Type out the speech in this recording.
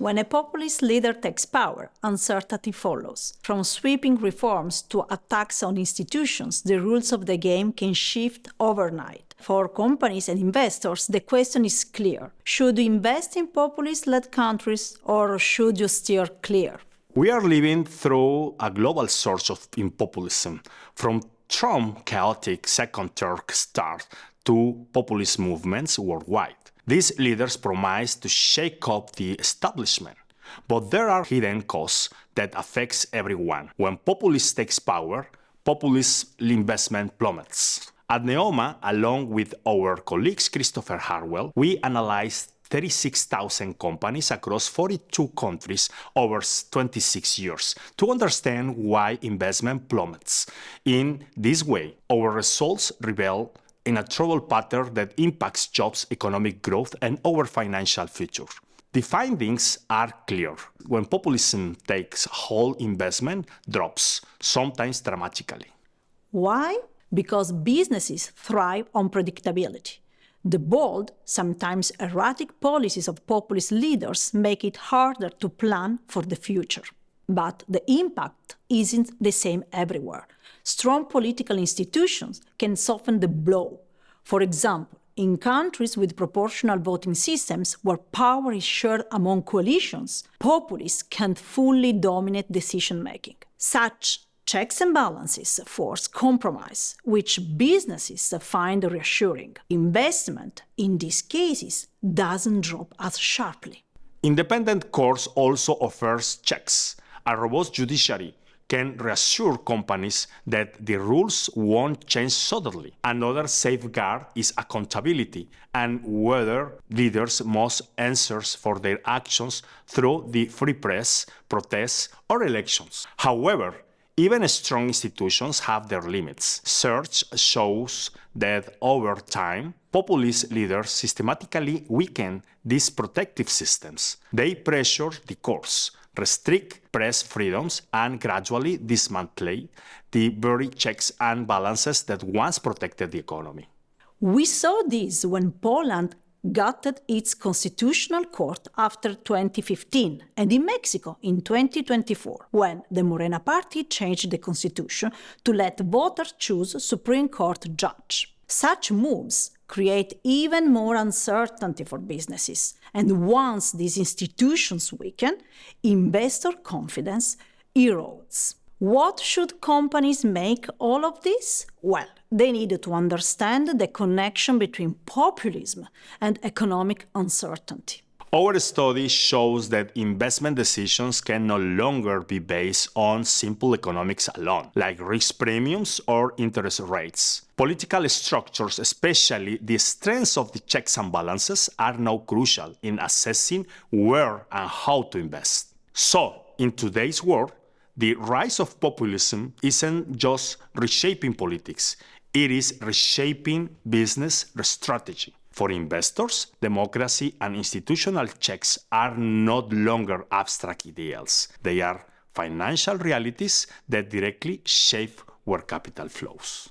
When a populist leader takes power, uncertainty follows. From sweeping reforms to attacks on institutions, the rules of the game can shift overnight. For companies and investors, the question is clear. Should you invest in populist-led countries or should you steer clear? We are living through a global surge in populism, from Trump's chaotic second-term start to populist movements worldwide. These leaders promise to shake up the establishment, but there are hidden costs that affect everyone. When populists take power, populist investment plummets. At NEOMA, along with our colleagues Christopher Harwell, we analyzed 36,000 companies across 42 countries over 26 years to understand why investment plummets. In this way, our results reveal in a trouble pattern that impacts jobs, economic growth, and our financial future. The findings are clear. When populism takes hold, investment drops, sometimes dramatically. Why? Because businesses thrive on predictability. The bold, sometimes erratic policies of populist leaders make it harder to plan for the future. But the impact isn't the same everywhere. Strong political institutions can soften the blow. For example, in countries with proportional voting systems where power is shared among coalitions, populists can't fully dominate decision-making. Such checks and balances force compromise, which businesses find reassuring. Investment, in these cases, doesn't drop as sharply. Independent courts also offers checks. A robust judiciary can reassure companies that the rules won't change suddenly. Another safeguard is accountability and whether leaders must answer for their actions through the free press, protests, or elections. However, even strong institutions have their limits. Research shows that over time, populist leaders systematically weaken these protective systems. They pressure the courts, restrict press freedoms, and gradually dismantle the very checks and balances that once protected the economy. We saw this when Poland gutted its constitutional court after 2015, and in Mexico in 2024, when the Morena party changed the constitution to let voters choose Supreme Court judge. Such moves create even more uncertainty for businesses, and once these institutions weaken, investor confidence erodes. What should companies make all of this? Well, they need to understand the connection between populism and economic uncertainty. Our study shows that investment decisions can no longer be based on simple economics alone, like risk premiums or interest rates. Political structures, especially the strength of the checks and balances, are now crucial in assessing where and how to invest. So, in today's world, the rise of populism isn't just reshaping politics, it is reshaping business strategy. For investors, democracy and institutional checks are no longer abstract ideals. They are financial realities that directly shape where capital flows.